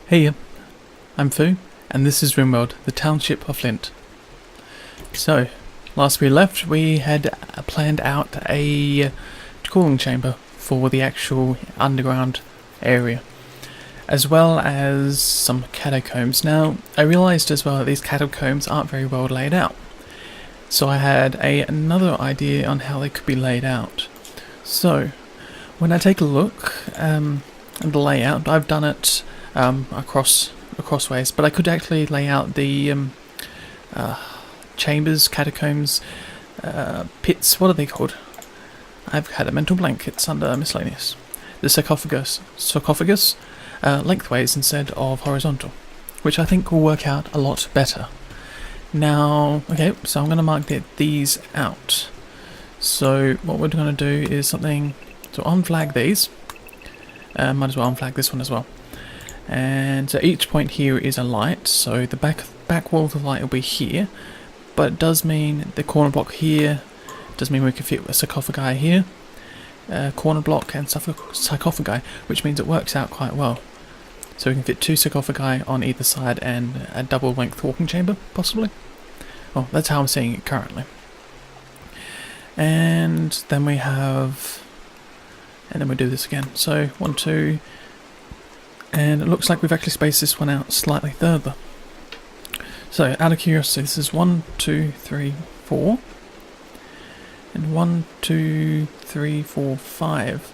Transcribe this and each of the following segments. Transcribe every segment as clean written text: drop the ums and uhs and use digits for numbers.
Hey, I'm Fu, and this is RimWorld, the township of Flint. So, last we left, we had planned out a cooling chamber for the actual underground area, as well as some catacombs. Now, I realised as well that these catacombs aren't very well laid out, so I had another idea on how they could be laid out. So, when I take a look at the layout, I've done it across ways, but I could actually lay out the chambers, catacombs, pits. What are they called? I've had a mental blank. It's under miscellaneous. The sarcophagus lengthways instead of horizontal, which I think will work out a lot better. Now, okay, so I'm going to mark these out. So what we're going to do is something to unflag these. Might as well unflag this one as well. And so each point here is a light, so the back wall of the light will be here, but it does mean the corner block here does mean we can fit a sarcophagi here, corner block and sarcophagi, which means it works out quite well. So we can fit two sarcophagi on either side and a double length walking chamber, possibly. Well, that's how I'm seeing it currently. And then we have, and then we do this again. So 1, 2. And it looks like we've actually spaced this one out slightly further. So, out of curiosity, this is 1, 2, 3, 4. And 1, 2, 3, 4, 5.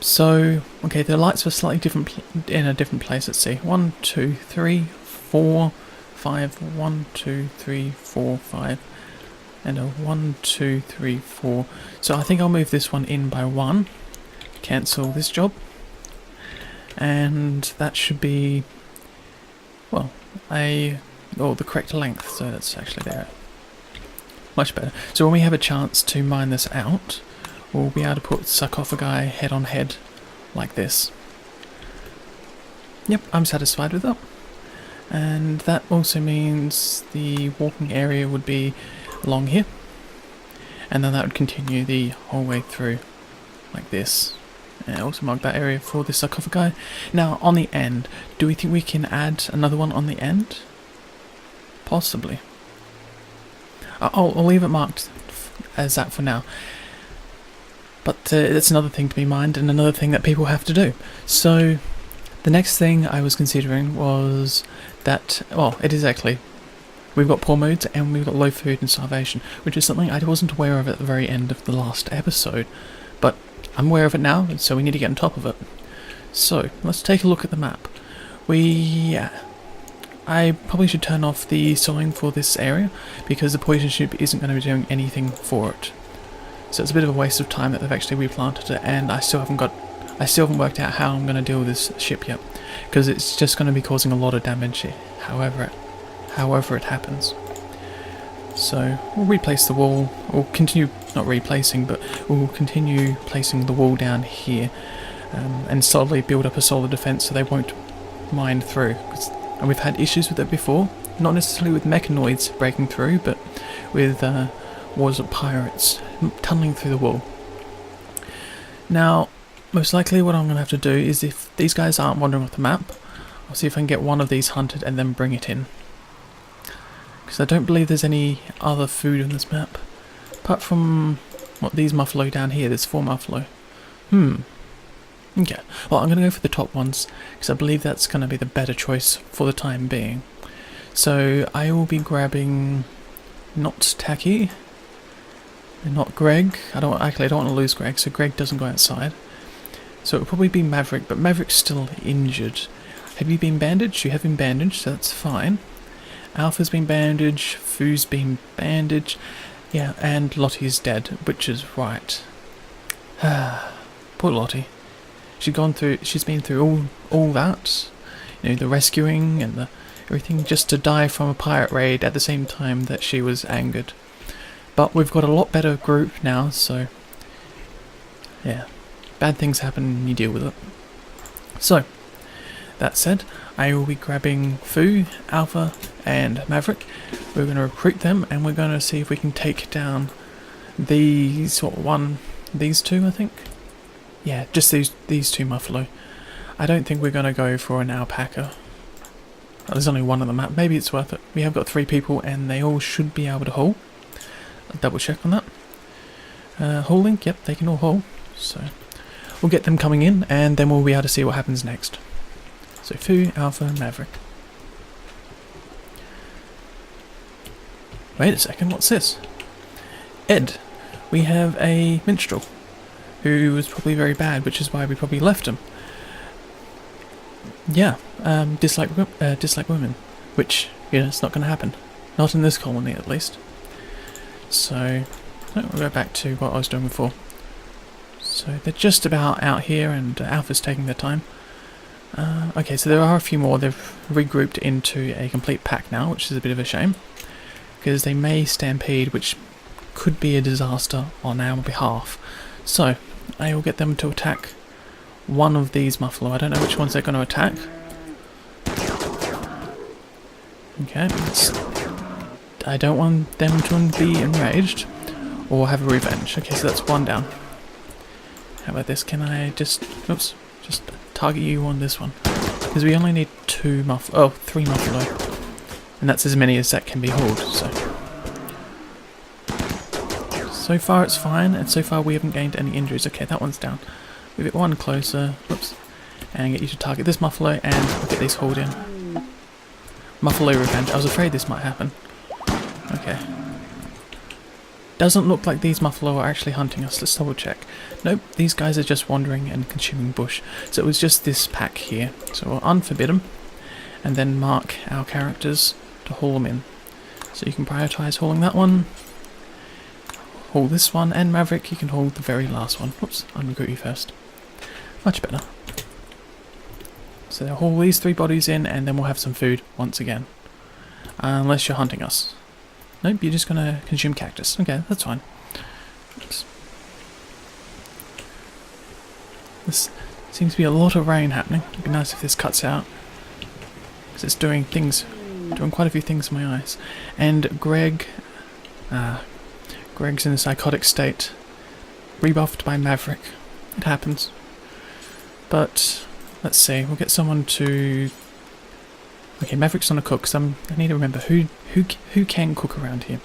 So, okay, the lights are slightly different in a different place. Let's see. 1, 2, 3, 4, 5. 1, 2, 3, 4, 5. And a 1, 2, 3, 4. So I think I'll move this one in by 1. Cancel this job. And that should be, well, the correct length, so that's actually there. Much better. So when we have a chance to mine this out, we'll be able to put sarcophagi head on head, like this. Yep, I'm satisfied with that. And that also means the walking area would be along here, and then that would continue the whole way through, like this. And also mark that area for the sarcophagi. Now, on the end, do we think we can add another one on the end? Possibly. I'll leave it marked as that for now. But that's another thing to be mined, and another thing that people have to do. So, the next thing I was considering was that, well, it is actually, we've got poor moods and we've got low food and starvation, which is something I wasn't aware of at the very end of the last episode. But I'm aware of it now, so we need to get on top of it. So, let's take a look at the map. I probably should turn off the sowing for this area, because the poison ship isn't going to be doing anything for it. So it's a bit of a waste of time that they've actually replanted it, and I still haven't worked out how I'm going to deal with this ship yet, because it's just going to be causing a lot of damage however it happens. So we'll replace the wall, we'll continue, not replacing, but we'll continue placing the wall down here, and slowly build up a solid defence so they won't mine through. And we've had issues with it before, not necessarily with mechanoids breaking through, but with wars of pirates tunneling through the wall. Now, most likely what I'm going to have to do is, if these guys aren't wandering off the map, I'll see if I can get one of these hunted and then bring it in. Because I don't believe there's any other food on this map. Apart from, these muffalo down here. There's 4 muffalo. Okay. Well, I'm going to go for the top ones, because I believe that's going to be the better choice for the time being. So, I will be grabbing not Tacky, and not Greg. I don't want to lose Greg, so Greg doesn't go outside. So it'll probably be Maverick, but Maverick's still injured. Have you been bandaged? You have been bandaged, so that's fine. Alpha's been bandaged, Fu's been bandaged, yeah, and Lottie's dead, which is right. Poor Lottie. She's been through all that, you know, the rescuing and everything, just to die from a pirate raid at the same time that she was angered. But we've got a lot better group now, so yeah, bad things happen and you deal with it. So, that said, I will be grabbing Fu, Alpha, and Maverick. We're going to recruit them, and we're going to see if we can take down these two, I think. Yeah, just these two muffalo. I don't think we're going to go for an alpaca. Oh, there's only one on the map. Maybe it's worth it. We have got 3 people and they all should be able to haul. I'll double check on that. Hauling, yep, they can all haul. So we'll get them coming in and then we'll be able to see what happens next. So Foo, Alpha, and Maverick. Wait a second, what's this? Ed. We have a minstrel who was probably very bad, which is why we probably left him. Yeah, dislike women, which, you know, it's not going to happen. Not in this colony, at least. So, we'll go back to what I was doing before. So, they're just about out here, and Alpha's taking their time. Okay, so there are a few more. They've regrouped into a complete pack now, which is a bit of a shame. Because they may stampede, which could be a disaster on our behalf. So, I will get them to attack one of these muffalo. I don't know which ones they're going to attack. Okay, I don't want them to be enraged or have a revenge. Okay, so that's one down. How about this? Can I just target you on this one? Because we only need 3 muffalo. And that's as many as that can be hauled, so far it's fine, and so far we haven't gained any injuries. Okay, that one's down. Move it one closer, whoops, and get you to target this muffalo, and we'll get these hauled in. Muffalo revenge. I was afraid this might happen. Okay. Doesn't look like these muffalo are actually hunting us. Let's double check. Nope, these guys are just wandering and consuming bush. So it was just this pack here. So we'll unforbid them, and then mark our characters to haul them in. So you can prioritize hauling that one, haul this one, and Maverick, you can haul the very last one. Oops, I'll recruit you first. Much better. So they'll haul these 3 bodies in, and then we'll have some food once again. Unless you're hunting us. Nope, you're just going to consume cactus. Okay, that's fine. Oops. This seems to be a lot of rain happening. It'd be nice if this cuts out. Because it's doing quite a few things in my eyes. And Greg's in a psychotic state. Rebuffed by Maverick. It happens. But, let's see, we'll get someone to... Okay, Maverick's on a cook, so I need to remember who can cook around here.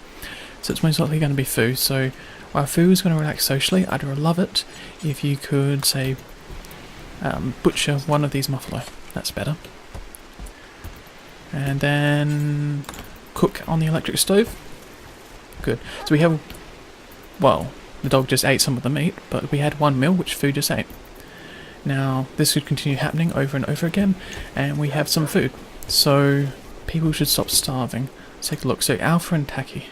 So it's most likely going to be Foo. So while Foo is going to relax socially, I'd love it if you could, say, butcher one of these muffalo. That's better. And then cook on the electric stove. Good. So we have, well, the dog just ate some of the meat, but we had 1 meal, which Foo just ate. Now, this should continue happening over and over again, and we have some food. So, people should stop starving. Let's take a look. So, Alpha and Taki.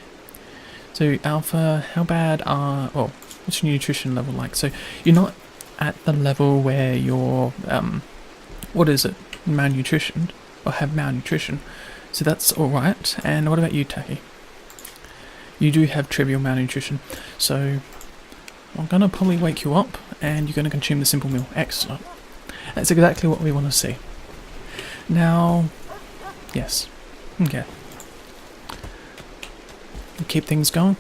So, Alpha, how bad are... Well, what's your nutrition level like? So, you're not at the level where you're... what is it? Malnutrition. Or have malnutrition. So, that's alright. And what about you, Taki? You do have trivial malnutrition. So, I'm going to probably wake you up, and you're going to consume the simple meal. Excellent. That's exactly what we want to see. Now... Yes. Okay. We'll keep things going.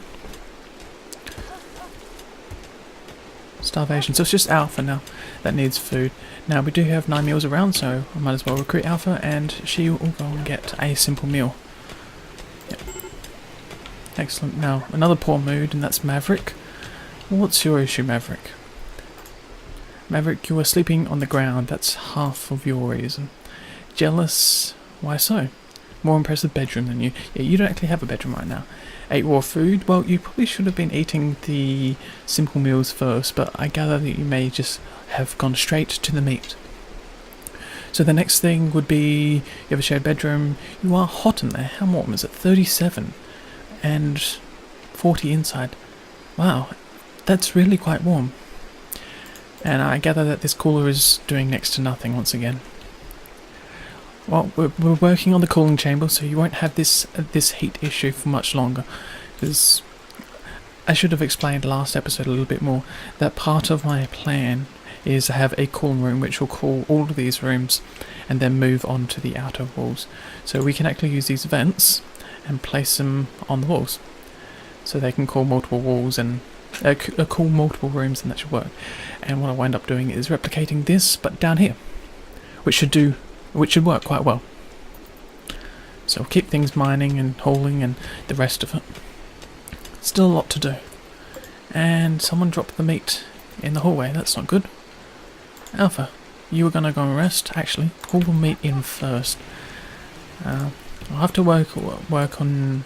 Starvation. So it's just Alpha now that needs food. Now we do have 9 meals around, so I might as well recruit Alpha, and she will go and get a simple meal. Yep. Excellent. Now another poor mood, and that's Maverick. What's your issue, Maverick? Maverick, you are sleeping on the ground. That's half of your reason. Jealous? Why so? More impressive bedroom than you. Yeah, you don't actually have a bedroom right now. 8 raw food? Well, you probably should have been eating the simple meals first, but I gather that you may just have gone straight to the meat. So the next thing would be, you have a shared bedroom. You are hot in there. How warm is it? 37. And 40 inside. Wow, that's really quite warm. And I gather that this cooler is doing next to nothing once again. Well, we're working on the cooling chamber, so you won't have this heat issue for much longer. Because I should have explained last episode a little bit more that part of my plan is to have a cooling room which will cool all of these rooms and then move on to the outer walls. So we can actually use these vents and place them on the walls. So they can cool multiple walls and cool multiple rooms, and that should work. And what I wind up doing is replicating this, but down here. which should work quite well. So we'll keep things mining and hauling and the rest of it. Still a lot to do. And someone dropped the meat in the hallway. That's not good. Alpha, you were going to go and rest. Actually, haul the meat in first. I'll have to work on...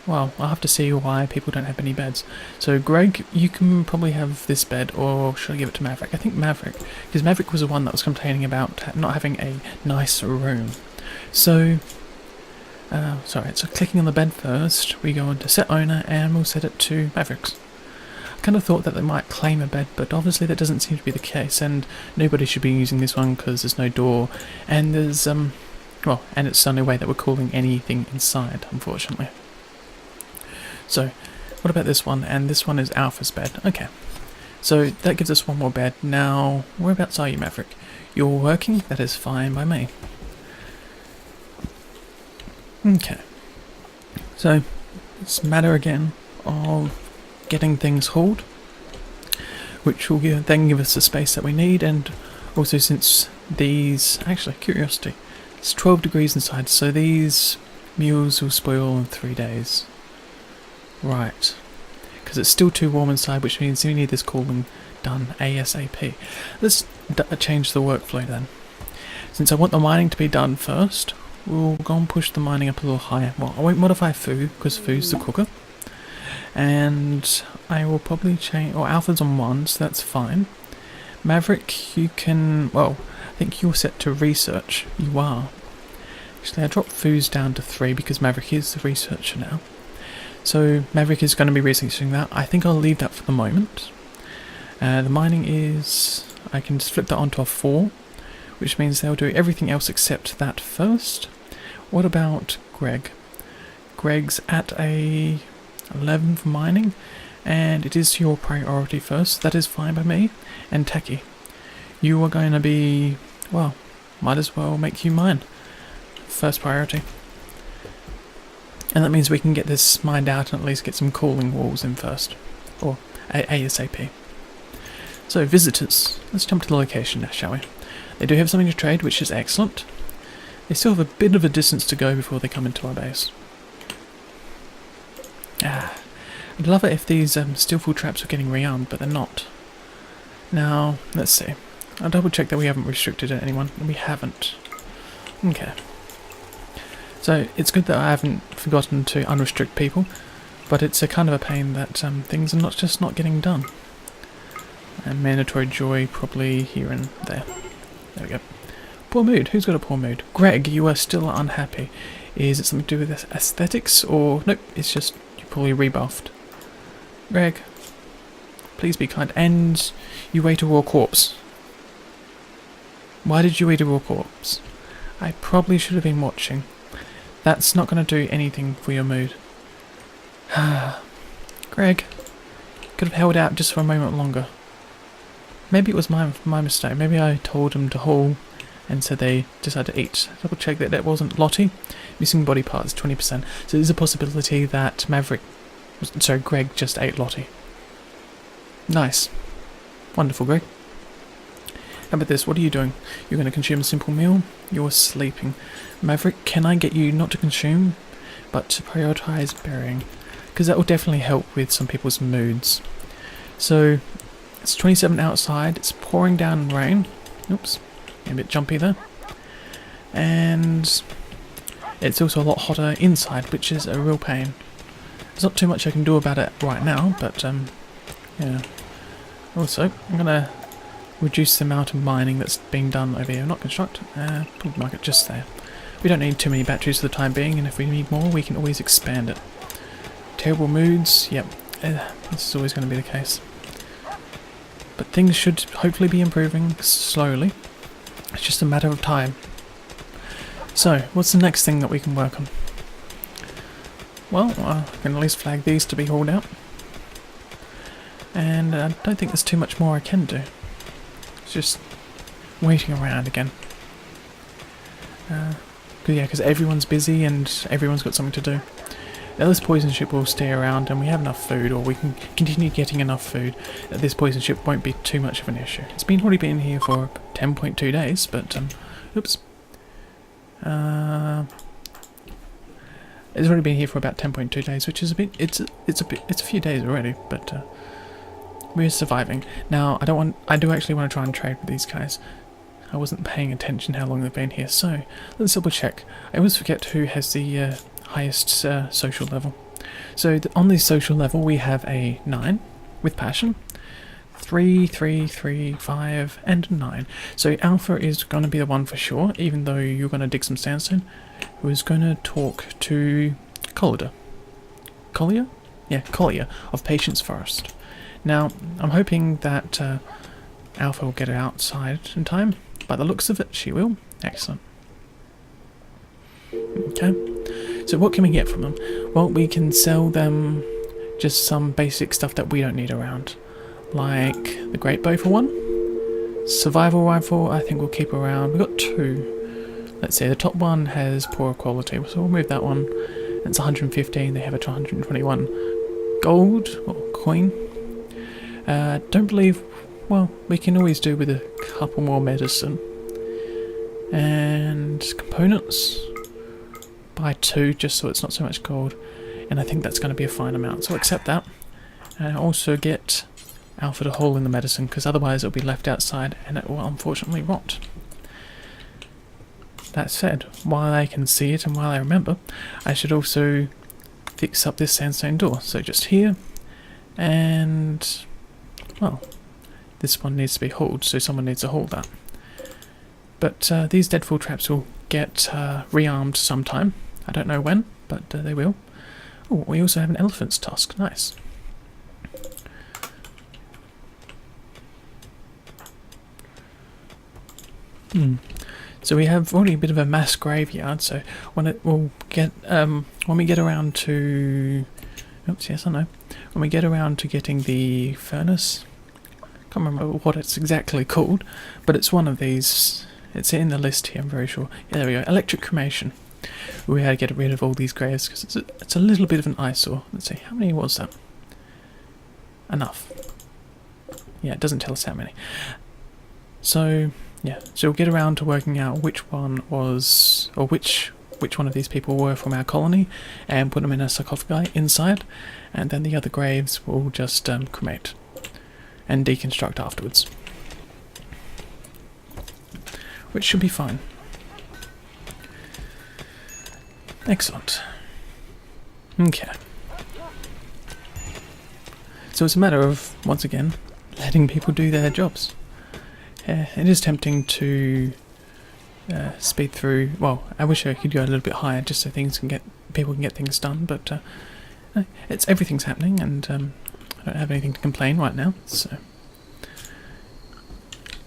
Well, I'll have to see why people don't have any beds. So Greg, you can probably have this bed, or should I give it to Maverick? I think Maverick, because Maverick was the one that was complaining about not having a nice room. So... sorry, so clicking on the bed first, we go into set owner and we'll set it to Mavericks. I kind of thought that they might claim a bed, but obviously that doesn't seem to be the case, and nobody should be using this one because there's no door, and there's, well, and it's the only way that we're calling anything inside, unfortunately. So, what about this one? And this one is Alpha's bed. Okay, so that gives us one more bed. Now, whereabouts are you, Maverick? You're working? That is fine by me. Okay, so it's a matter again of getting things hauled, which will then give us the space that we need, and also since these, actually, curiosity, it's 12 degrees inside, so these meals will spoil in 3 days. Right, because it's still too warm inside, which means we need this cooling done ASAP. Let's change the workflow then. Since I want the mining to be done first, we'll go and push the mining up a little higher. Well, I won't modify food, because food's the cooker. And I will probably change... Oh, Alpha's on 1, so that's fine. Maverick, you can... Well, I think you're set to research. You are. Actually, I dropped food down to 3 because Maverick is the researcher now. So, Maverick is going to be researching that. I think I'll leave that for the moment. The mining is... I can just flip that onto a 4. Which means they'll do everything else except that first. What about Greg? Greg's at a 11 for mining, and it is your priority first. That is fine by me. And Techie, you are going to be, well, might as well make you mine. First priority. And that means we can get this mined out and at least get some cooling walls in first. Or ASAP. So, visitors. Let's jump to the location now, shall we? They do have something to trade, which is excellent. They still have a bit of a distance to go before they come into our base. I'd love it if these steelful traps were getting rearmed, but they're not. Now, let's see. I'll double check that we haven't restricted anyone. We haven't. Okay. So, it's good that I haven't forgotten to unrestrict people, but it's a kind of a pain that things are not getting done. And mandatory joy probably here and there. There we go. Poor mood. Who's got a poor mood? Greg, you are still unhappy. Is it something to do with aesthetics, or... Nope, it's just you probably rebuffed. Greg, please be kind. And you ate a raw corpse. Why did you eat a raw corpse? I probably should have been watching. That's not going to do anything for your mood. Greg, could have held out just for a moment longer. Maybe it was my mistake. Maybe I told him to haul and so they decided to eat. Double check that that wasn't Lottie. Missing body parts 20%. So there's a possibility that Greg just ate Lottie. Nice. Wonderful, Greg. How about this? What are you doing? You're going to consume a simple meal? You're sleeping. Maverick, can I get you not to consume, but to prioritise burying? Because that will definitely help with some people's moods. So, it's 27 outside, it's pouring down rain. Oops, a bit jumpy there. And it's also a lot hotter inside, which is a real pain. There's not too much I can do about it right now, but yeah. Also, I'm going to reduce the amount of mining that's being done over here. Not construct, probably mark it just there. We don't need too many batteries for the time being, and if we need more, we can always expand it. Terrible moods, yep, this is always going to be the case. But things should hopefully be improving slowly. It's just a matter of time. So, what's the next thing that we can work on? Well, I can at least flag these to be hauled out. And I don't think there's too much more I can do. It's just waiting around again. Because everyone's busy and everyone's got something to do. Now this poison ship will stay around and we have enough food, or we can continue getting enough food, that this poison ship won't be too much of an issue. It's already been here for 10.2 days, but, oops. It's already been here for about 10.2 days, which is a bit, it's a few days already, but, we're surviving. Now, I do actually want to try and trade with these guys. I wasn't paying attention how long they've been here, so let's double check. I always forget who has the highest social level. So on this social level we have a 9 with passion, 3, 3, 3, 5 and 9. So Alpha is going to be the one for sure, even though you're going to dig some sandstone. Who's going to talk to Collier? Collier? Yeah, Collier of Patience Forest. Now, I'm hoping that Alpha will get her outside in time. By the looks of it, she will. Excellent. Okay. So what can we get from them? Well, we can sell them just some basic stuff that we don't need around. Like the great bow for one. Survival rifle, I think we'll keep around. We've got 2. Let's see, the top one has poor quality, so we'll move that one. It's 115, they have it to 121. Gold, or coin. Don't believe, well, we can always do with a couple more medicine. And components, buy 2 just so it's not so much gold. And I think that's going to be a fine amount, so I'll accept that. And also get Alpha to haul in the medicine, because otherwise it'll be left outside and it will unfortunately rot. That said, while I can see it and while I remember, I should also fix up this sandstone door. So just here, and well, this one needs to be hauled, so someone needs to haul that. But these deadfall traps will get rearmed sometime. I don't know when, but they will. Oh, we also have an elephant's tusk. Nice. So we have already a bit of a mass graveyard. So when we get around to, oops, yes, I know. When we get around to getting the furnace, can't remember what it's exactly called, but it's one of these. It's in the list here, I'm very sure. Yeah, there we go. Electric cremation. We had to get rid of all these graves because it's a little bit of an eyesore. Let's see, how many was that? Enough. Yeah, it doesn't tell us how many. So yeah, so we'll get around to working out which one was, or which one of these people were from our colony, and put them in a sarcophagi inside, and then the other graves will just cremate and deconstruct afterwards, which should be fine. Excellent. Okay. So it's a matter of, once again, letting people do their jobs. It is tempting to speed through. Well, I wish I could go a little bit higher just so people can get things done, but everything's happening, and I don't have anything to complain right now. So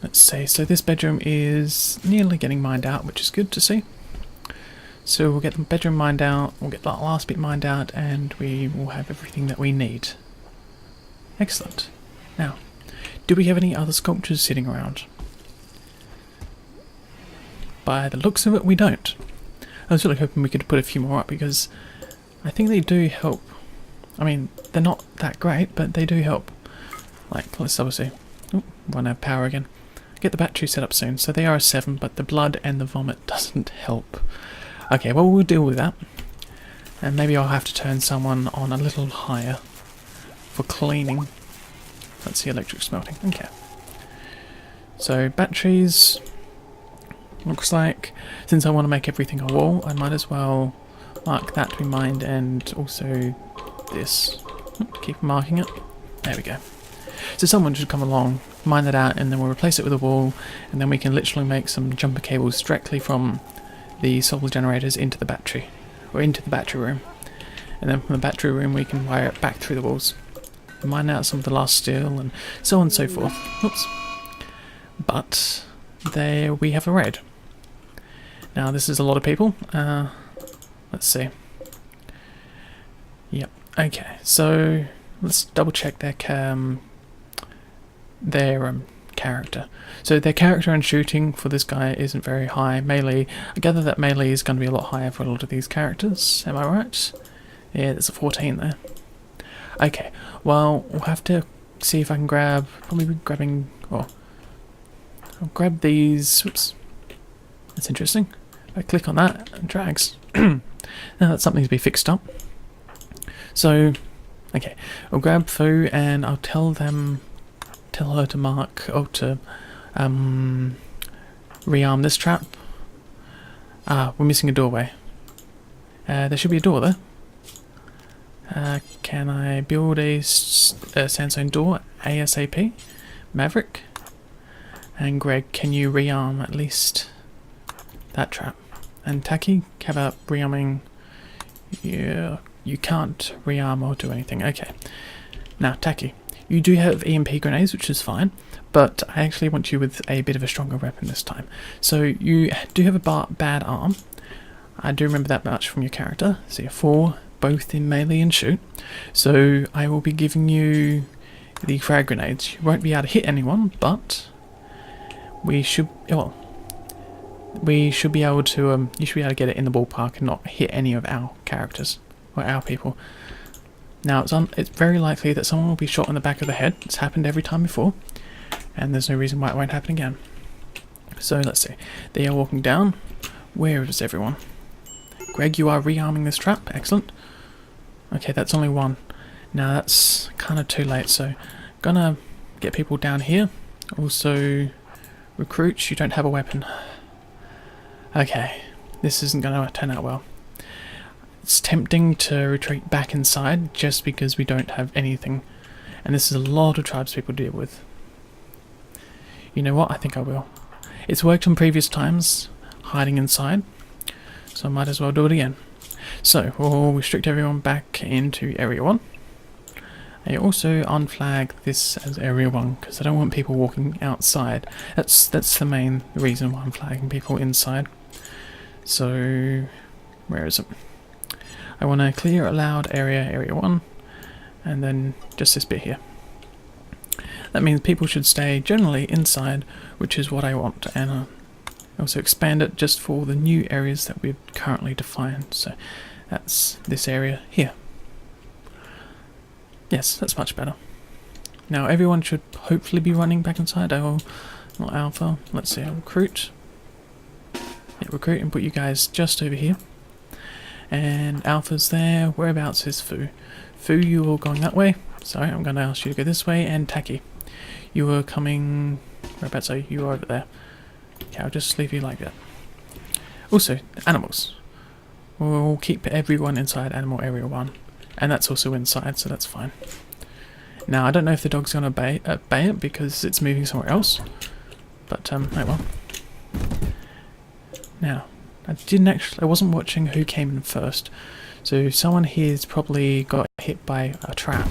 let's see. So this bedroom is nearly getting mined out, which is good to see. So we'll get the bedroom mined out, we'll get that last bit mined out, and we will have everything that we need. Excellent. Now, do we have any other sculptures sitting around? By the looks of it, we don't. I was really hoping we could put a few more up, because I think they do help. I mean, they're not that great, but they do help. Like, let's obviously... Oh, won't have power again. Get the battery set up soon. So they are a 7, but the blood and the vomit doesn't help. Okay, well, we'll deal with that. And maybe I'll have to turn someone on a little higher for cleaning. Let's see, electric smelting. Okay. So, batteries. Looks like, since I want to make everything a wall, I might as well mark that to be mined, and also this. Keep marking it. There we go. So someone should come along, mine that out, and then we'll replace it with a wall, and then we can literally make some jumper cables directly from the solar generators into the battery, or into the battery room. And then from the battery room we can wire it back through the walls. Mine out some of the last steel, and so on and so forth. Oops. But there we have a raid. Now this is a lot of people. Let's see. Yep. Okay. So let's double check their character. So their character and shooting for this guy isn't very high. Melee. I gather that melee is going to be a lot higher for a lot of these characters. Am I right? Yeah, there's a 14 there. Okay, well, we'll have to see if I can grab, probably grabbing, oh, I'll grab these, whoops, that's interesting. I click on that, it drags. Now that's something to be fixed up. So, okay, I'll grab Fu and I'll tell her to mark, to rearm this trap. We're missing a doorway. There should be a door there. Can I build a sandstone door ASAP? Maverick? And Greg, can you rearm at least that trap? And Taki, how about rearming? Yeah, you can't rearm or do anything. Okay. Now, Taki, you do have EMP grenades, which is fine, but I actually want you with a bit of a stronger weapon this time. So you do have a bad arm. I do remember that much from your character. So you're 4, both in melee and shoot. So I will be giving you the frag grenades. You won't be able to hit anyone, but we should, well, we should be able to, you should be able to get it in the ballpark and not hit any of our characters, or our people. Now, it's very likely that someone will be shot in the back of the head. It's happened every time before, and there's no reason why it won't happen again. So, let's see. They are walking down. Where is everyone? Greg, you are rearming this trap. Excellent. Okay, that's only one. Now, that's kind of too late, so gonna get people down here. Also, recruits, you don't have a weapon. Okay, this isn't gonna turn out well. It's tempting to retreat back inside just because we don't have anything. And this is a lot of tribes people deal with. You know what? I think I will. It's worked on previous times, hiding inside. So I might as well do it again. So, we'll restrict everyone back into Area 1. I also unflag this as Area 1 because I don't want people walking outside. That's the main reason why I'm flagging people inside. So, where is it? I want to clear allowed area 1, and then just this bit here. That means people should stay generally inside, which is what I want, and also expand it just for the new areas that we've currently defined. So that's this area here. Yes, that's much better. Now everyone should hopefully be running back inside. Not Alpha. Let's see, I'll recruit. Yeah, recruit and put you guys just over here. And Alpha's there. Whereabouts is Fu? Fu, you are going that way. Sorry, I'm going to ask you to go this way. And Taki, you are coming... Whereabouts are you? You are over there. Okay, I'll just leave you like that. Also, animals. We'll keep everyone inside Animal Area 1. And that's also inside, so that's fine. Now, I don't know if the dog's going to obey it because it's moving somewhere else. But, oh well. Now... I wasn't watching who came in first, so someone here's probably got hit by a trap.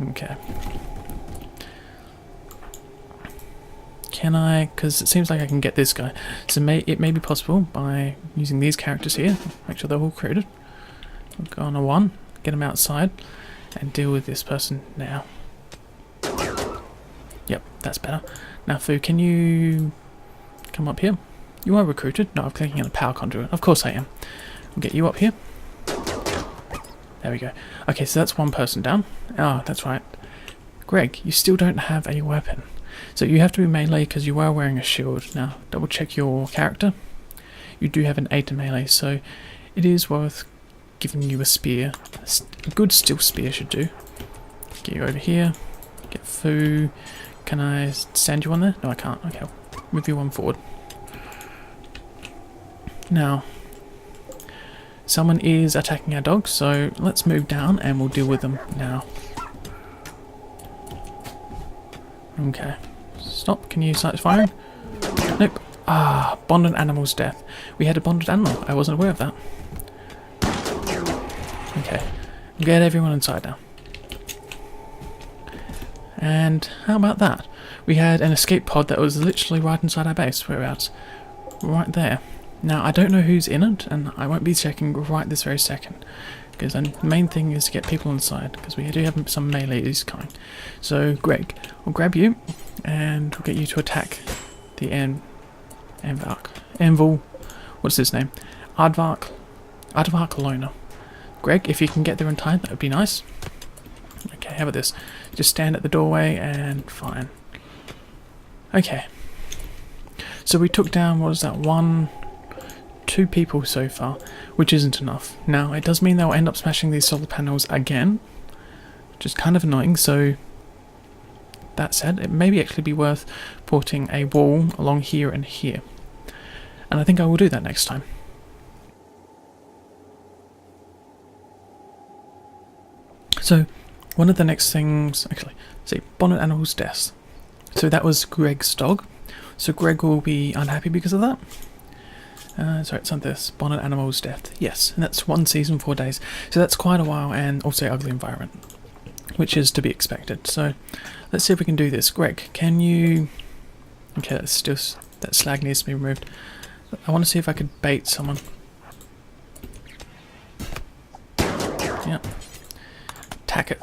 Okay. Can I, because it seems like I can get this guy, so it may be possible by using these characters here, make sure they're all created. I'll go on a 1, get them outside, and deal with this person now. Yep, that's better. Now Fu, can you come up here? You are recruited. No, I'm clicking on a power conduit. Of course I am. We'll get you up here. There we go. Okay, so that's one person down. Ah, that's right. Greg, you still don't have a weapon. So you have to be melee because you are wearing a shield. Now, double check your character. You do have an 8 in melee, so it is worth giving you a spear. A good steel spear should do. Get you over here. Get Fu. Can I stand you on there? No, I can't. Okay, I'll move you one forward. Now, someone is attacking our dog, so let's move down and we'll deal with them now. Okay. Stop. Can you start firing? Nope. Ah, bonded animal's death. We had a bonded animal. I wasn't aware of that. Okay. Get everyone inside now. And how about that? We had an escape pod that was literally right inside our base. Whereabouts? Right there. Now, I don't know who's in it, and I won't be checking right this very second, because the main thing is to get people inside, because we do have some melees coming. So, Greg, I'll grab you, and we'll get you to attack the Envil. What's his name? Aardvark Loner. Greg, if you can get there in time, that would be nice. Okay, how about this? Just stand at the doorway and fine. Okay. So we took down, what is that, 2 people so far, which isn't enough. Now, it does mean they'll end up smashing these solar panels again, which is kind of annoying, so that said, it may actually be worth putting a wall along here and here. And I think I will do that next time. So, one of the next things, actually, see, bonnet animal's death. So that was Greg's dog. So Greg will be unhappy because of that. Sorry, it's on this, bonnet animal's death. Yes, and that's 1 season, 4 days. So that's quite a while, and also ugly environment, which is to be expected. So let's see if we can do this. Greg, can you... Okay, that's still... that slag needs to be removed. I want to see if I could bait someone. Yeah. Tack it.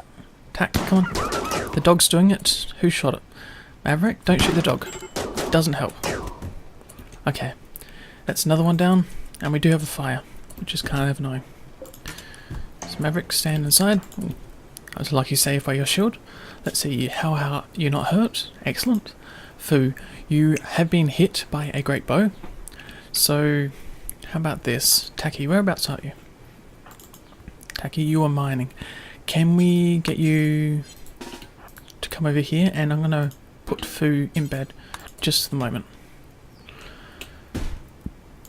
Tack, come on. The dog's doing it. Who shot it? Maverick, don't shoot the dog. It doesn't help. Okay. That's another one down. And we do have a fire, which is kind of annoying. So Maverick, stand inside. Ooh. That was a lucky save by your shield. Let's see, how are you not hurt? Excellent. Fu, you have been hit by a great bow. So, how about this? Taki, whereabouts are you? Taki, you are mining. Can we get you to come over here? And I'm going to put Fu in bed just for the moment.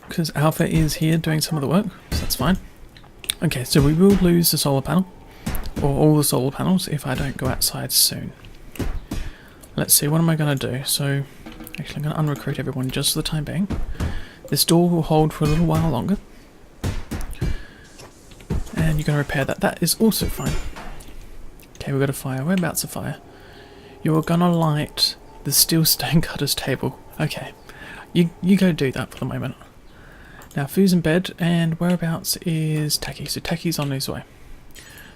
Because Alpha is here doing some of the work, so that's fine. Okay, so we will lose the solar panel. Or all the solar panels if I don't go outside soon. Let's see, what am I going to do? So, actually I'm going to unrecruit everyone just for the time being. This door will hold for a little while longer. And you're going to repair that. That is also fine. Okay, we've got a fire. Whereabouts a fire? You're going to light the steel stone cutter's table. Okay, you go do that for the moment. Now, Fu's in bed, and whereabouts is Taki? So Taki's on his way.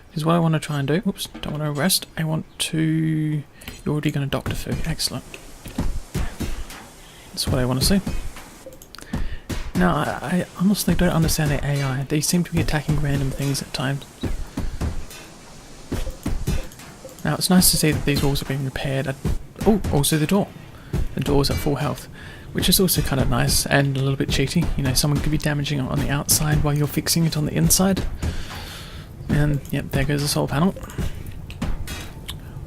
Because what I want to try and do, oops, don't want to rest, I want to, you're already going to doctor Fu, excellent. That's what I want to see. Now, I honestly don't understand the AI, they seem to be attacking random things at times. Now, it's nice to see that these walls are being repaired. Oh, also the door. The door's at full health, which is also kind of nice and a little bit cheaty. You know, someone could be damaging it on the outside while you're fixing it on the inside. And, yep, there goes the solar panel.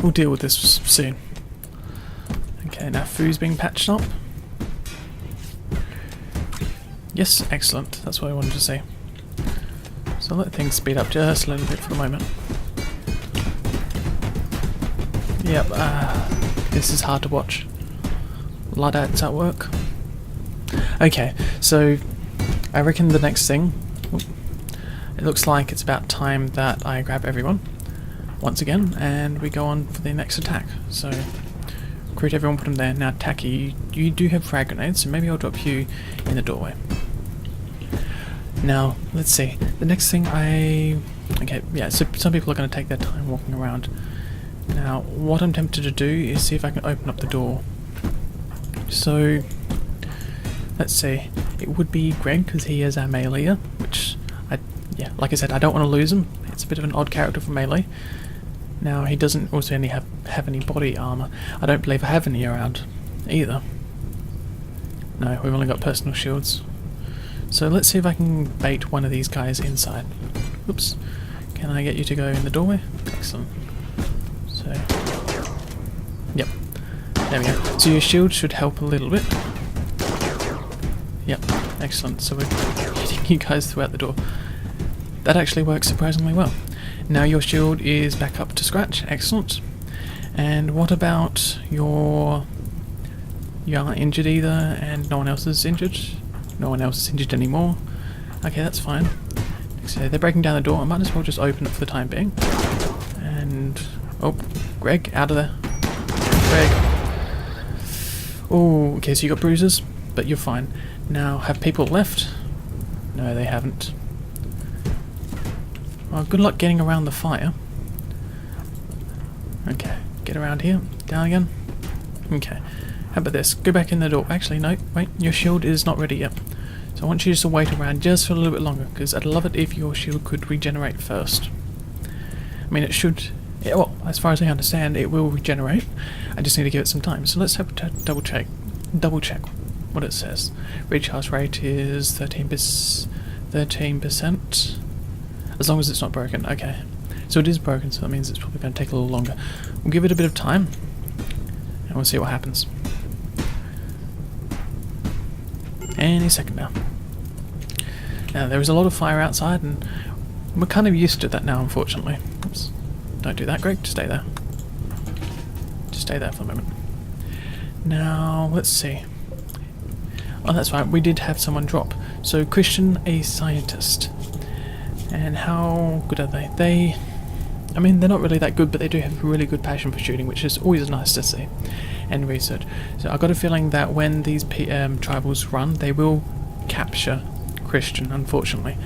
We'll deal with this soon. Okay, now Fu's being patched up. Yes, excellent. That's what I wanted to see. So let things speed up just a little bit for the moment. Yep, this is hard to watch. Luddites at work. Okay, so I reckon the next thing... It looks like it's about time that I grab everyone once again and we go on for the next attack. So recruit everyone, put them there. Now Taki, you do have frag grenades, so maybe I'll drop you in the doorway. Now, let's see. The next thing okay, yeah, so some people are going to take their time walking around. Now, what I'm tempted to do is see if I can open up the door. So, let's see. It would be Greg, because he is our meleeer, which... Yeah, like I said, I don't want to lose him. It's a bit of an odd character for melee. Now, he doesn't also have any body armor. I don't believe I have any around either. No, we've only got personal shields. So let's see if I can bait one of these guys inside. Oops. Can I get you to go in the doorway? Excellent. So, yep. There we go. So your shield should help a little bit. Yep, excellent. So we're hitting you guys throughout the door. That actually works surprisingly well. Now your shield is back up to scratch. Excellent. And what about your... You aren't injured either, and no one else is injured. No one else is injured anymore. Okay, that's fine. So they're breaking down the door. I might as well just open it for the time being. And... Oh, Greg, out of there. Greg. Oh, okay, so you got bruises, but you're fine. Now, have people left? No, they haven't. Well, good luck getting around the fire. Okay, get around here. Down again. Okay. How about this? Go back in the door. Actually, no. Wait, your shield is not ready yet. So I want you just to wait around just for a little bit longer, because I'd love it if your shield could regenerate first. I mean, it should, yeah, well, as far as I understand, it will regenerate. I just need to give it some time. So let's have a double check what it says. Recharge rate is 13%, as long as it's not broken. Okay, so it is broken, so that means it's probably going to take a little longer. We'll give it a bit of time, and we'll see what happens. Any second now. Now, there is a lot of fire outside, and we're kind of used to that now, unfortunately. Oops. Don't do that, Greg. Just stay there. Just stay there for a moment. Now, let's see. Oh, that's right. We did have someone drop. So, Christian, a scientist. And how good are they? I mean, they're not really that good, but they do have a really good passion for shooting, which is always nice to see. And research. So, I've got a feeling that when these tribals run, they will capture Christian, unfortunately.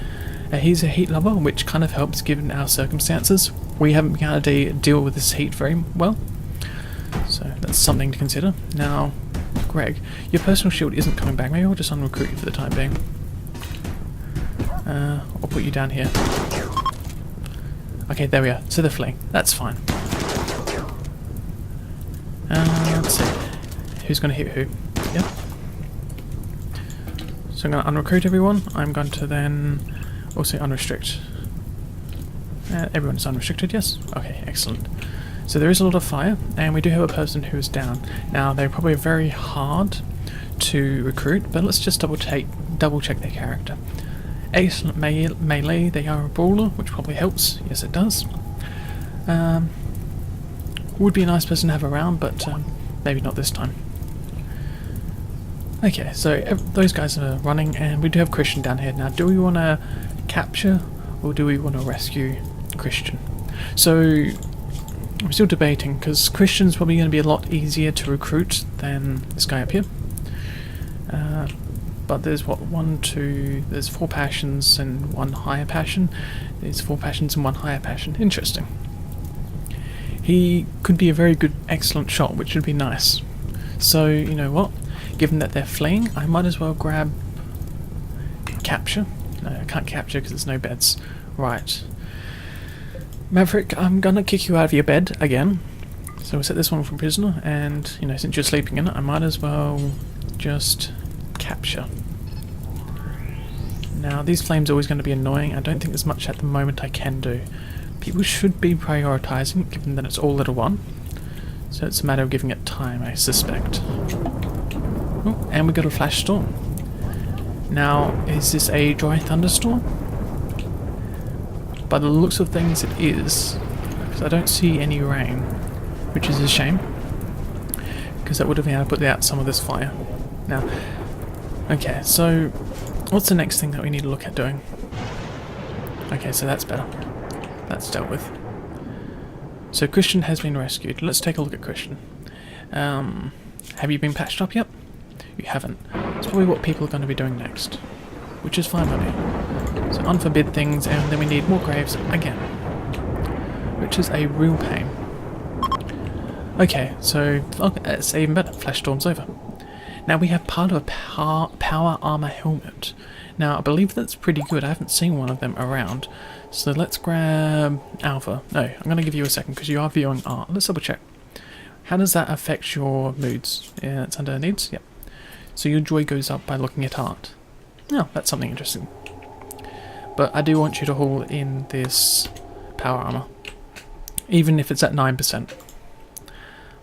He's a heat lover, which kind of helps given our circumstances. We haven't been able to deal with this heat very well, so that's something to consider. Now, Greg, your personal shield isn't coming back. Maybe I'll just unrecruit you for the time being. I'll put you down here. Okay, there we are. So they're fleeing. That's fine. Let's see. Who's going to hit who? Yep. So I'm going to unrecruit everyone. I'm going to then also unrestrict. Everyone is unrestricted, yes? Okay, excellent. So there is a lot of fire, and we do have a person who is down. Now, they're probably very hard to recruit, but let's just double check their character. Excellent melee, they are a brawler, which probably helps. Yes, it does. Would be a nice person to have around, but maybe not this time. Okay, so those guys are running, and we do have Christian down here. Now, do we want to capture, or do we want to rescue Christian? So, I'm still debating, because Christian's probably going to be a lot easier to recruit than this guy up here. But there's what, there's 4 passions and 1 higher passion. There's 4 passions and 1 higher passion. Interesting. He could be a very good, excellent shot, which would be nice. So, you know what? Given that they're fleeing, I might as well grab capture. No, I can't capture because there's no beds. Right. Maverick, I'm gonna kick you out of your bed again. So we'll set this one for prisoner, and, you know, since you're sleeping in it, I might as well just capture. Now, these flames are always going to be annoying. I don't think there's much at the moment I can do. People should be prioritising, given that it's all level 1. So it's a matter of giving it time, I suspect. Oh, and we got a flash storm. Now, is this a dry thunderstorm? By the looks of things, it is, because I don't see any rain, which is a shame, because that would have been able to put out some of this fire. Now, okay, so what's the next thing that we need to look at doing? Okay, so that's better. That's dealt with. So Christian has been rescued. Let's take a look at Christian. Have you been patched up yet? You haven't. It's probably what people are going to be doing next, which is fine by me. So unforbid things, and then we need more graves again, which is a real pain. Okay, so it's even better. Flash storm's over. Now we have part of a power armor helmet. Now I believe that's pretty good. I haven't seen one of them around. So let's grab Alpha. No, I'm going to give you a second because you are viewing art. Let's double check. How does that affect your moods? Yeah, it's under needs. Yep. So your joy goes up by looking at art. Oh, that's something interesting. But I do want you to haul in this power armor, even if it's at 9%.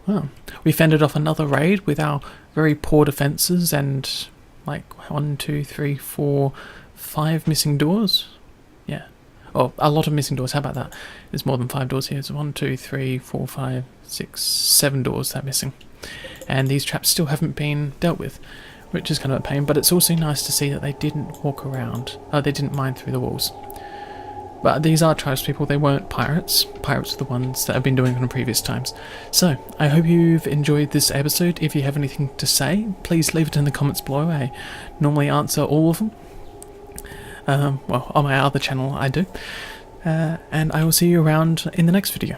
Well, we fended off another raid with our very poor defences and like 1, 2, 3, 4, 5 missing doors. Yeah. Oh, a lot of missing doors. How about that? There's more than 5 doors here. So 1, 2, 3, 4, 5, 6, 7 doors that are missing. And these traps still haven't been dealt with, which is kind of a pain, but it's also nice to see that they didn't walk around. They didn't mine through the walls. But these are tribespeople, they weren't pirates. Pirates are the ones that have been doing it in previous times. So, I hope you've enjoyed this episode. If you have anything to say, please leave it in the comments below. I normally answer all of them. Well, on my other channel I do. And I will see you around in the next video.